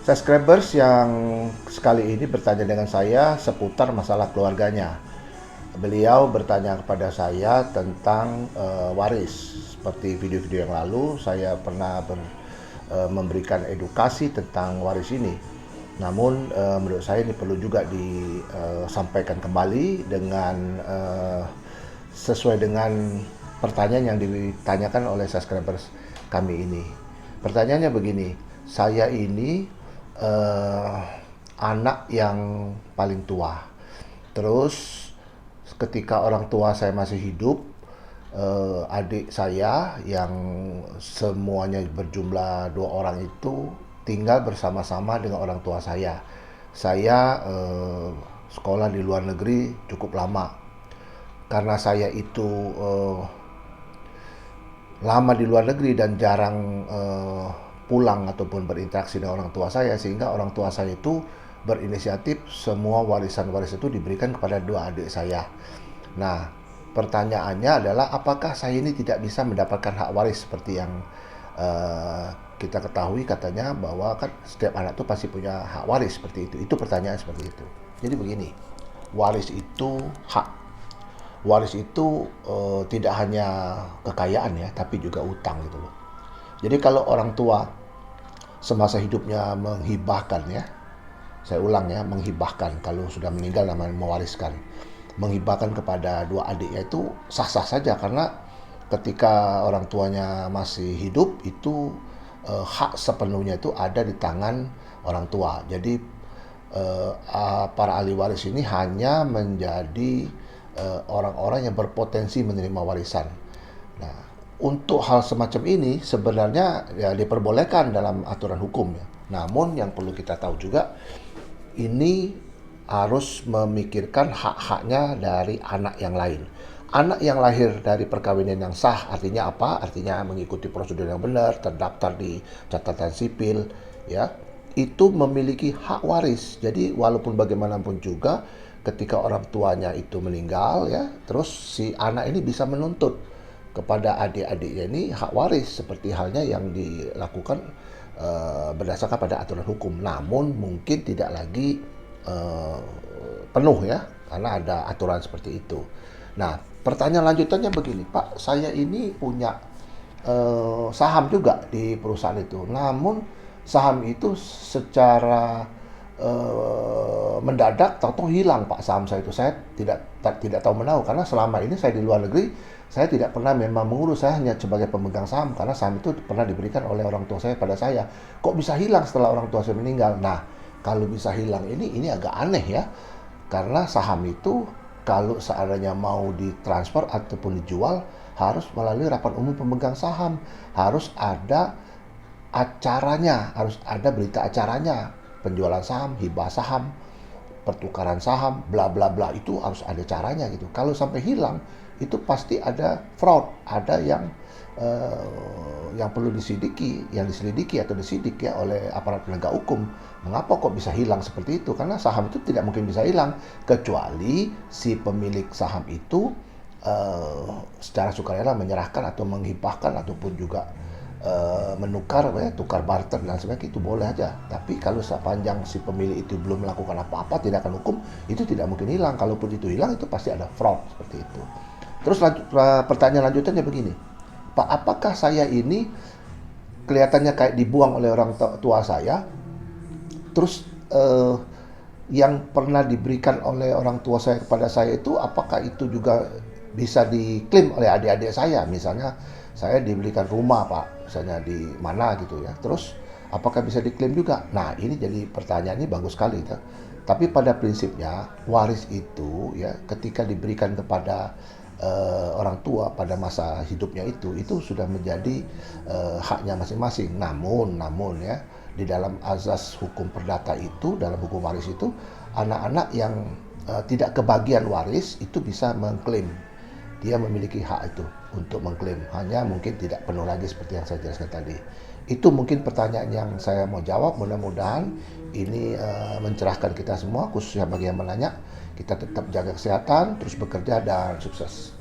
Subscribers yang sekali ini bertanya dengan saya seputar masalah keluarganya. Beliau bertanya kepada saya tentang waris. Seperti video-video yang lalu, saya pernah memberikan edukasi tentang waris ini. Namun menurut saya ini perlu juga disampaikan kembali dengan sesuai dengan pertanyaan yang ditanyakan oleh subscribers kami ini. Pertanyaannya begini, saya ini anak yang paling tua. Terus ketika orang tua saya masih hidup, adik saya yang semuanya berjumlah 2 orang itu tinggal bersama-sama dengan orang tua saya. Saya sekolah di luar negeri cukup lama. Karena saya itu lama di luar negeri dan jarang pulang ataupun berinteraksi dengan orang tua saya, sehingga orang tua saya itu berinisiatif semua warisan-waris itu diberikan kepada 2 adik saya. Nah, pertanyaannya adalah apakah saya ini tidak bisa mendapatkan hak waris seperti yang kita ketahui katanya bahwa kan setiap anak itu pasti punya hak waris seperti itu. Itu pertanyaan seperti itu. Jadi begini, waris itu hak. Waris itu tidak hanya kekayaan ya, tapi juga utang gitu loh. Jadi kalau orang tua semasa hidupnya menghibahkan ya, saya ulang ya, menghibahkan, kalau sudah meninggal namanya mewariskan. Menghibahkan kepada 2 adiknya itu sah-sah saja, karena ketika orang tuanya masih hidup itu hak sepenuhnya itu ada di tangan orang tua. Jadi para ahli waris ini hanya menjadi orang-orang yang berpotensi menerima warisan. Nah, untuk hal semacam ini sebenarnya ya diperbolehkan dalam aturan hukum ya. Namun yang perlu kita tahu juga, ini harus memikirkan hak-haknya dari anak yang lain. Anak yang lahir dari perkawinan yang sah artinya apa? Artinya mengikuti prosedur yang benar, terdaftar di catatan sipil, ya. Itu memiliki hak waris. Jadi walaupun bagaimanapun juga ketika orang tuanya itu meninggal ya, terus si anak ini bisa menuntut kepada adik-adiknya ini hak waris seperti halnya yang dilakukan berdasarkan pada aturan hukum. Namun mungkin tidak lagi penuh ya, karena ada aturan seperti itu. Nah, pertanyaan lanjutannya begini, Pak, saya ini punya saham juga di perusahaan itu. Namun saham itu secara mendadak tahu-tahu hilang, Pak, saham saya itu. Saya tidak tahu menahu, karena selama ini saya di luar negeri, saya tidak pernah memang mengurus. Saya hanya sebagai pemegang saham, karena saham itu pernah diberikan oleh orang tua saya pada saya. Kok bisa hilang setelah orang tua saya meninggal? Nah, kalau bisa hilang ini agak aneh ya, karena saham itu kalau seandainya mau ditransfer ataupun dijual harus melalui rapat umum pemegang saham, harus ada acaranya, harus ada berita acaranya, penjualan saham, hibah saham, pertukaran saham, bla bla bla, itu harus ada caranya gitu. Kalau sampai hilang itu pasti ada fraud, ada yang perlu diselidiki atau disidik ya oleh aparat penegak hukum. Mengapa kok bisa hilang seperti itu? Karena saham itu tidak mungkin bisa hilang kecuali si pemilik saham itu secara sukarela menyerahkan atau menghibahkan ataupun juga menukar ya, tukar barter dan sebagainya, itu boleh aja. Tapi kalau sepanjang si pemilik itu belum melakukan apa-apa tindakan hukum, itu tidak mungkin hilang. Kalaupun itu hilang, itu pasti ada fraud seperti itu. Terus pertanyaan lanjutannya begini, Pak, apakah saya ini kelihatannya kayak dibuang oleh orang tua saya? Terus yang pernah diberikan oleh orang tua saya kepada saya itu, apakah itu juga bisa diklaim oleh adik-adik saya? Misalnya saya diberikan rumah, Pak, misalnya di mana gitu ya. Terus apakah bisa diklaim juga? Nah, ini jadi pertanyaan ini bagus sekali ya. Tapi pada prinsipnya waris itu ya ketika diberikan kepada orang tua pada masa hidupnya itu sudah menjadi haknya masing-masing. Namun ya di dalam azas hukum perdata itu, dalam hukum waris itu, anak-anak yang tidak kebagian waris itu bisa mengklaim. Dia memiliki hak itu untuk mengklaim, hanya mungkin tidak penuh lagi seperti yang saya jelaskan tadi. Itu mungkin pertanyaan yang saya mau jawab. Mudah-mudahan ini mencerahkan kita semua, khususnya bagi yang menanya. Kita tetap jaga kesehatan, terus bekerja, dan sukses.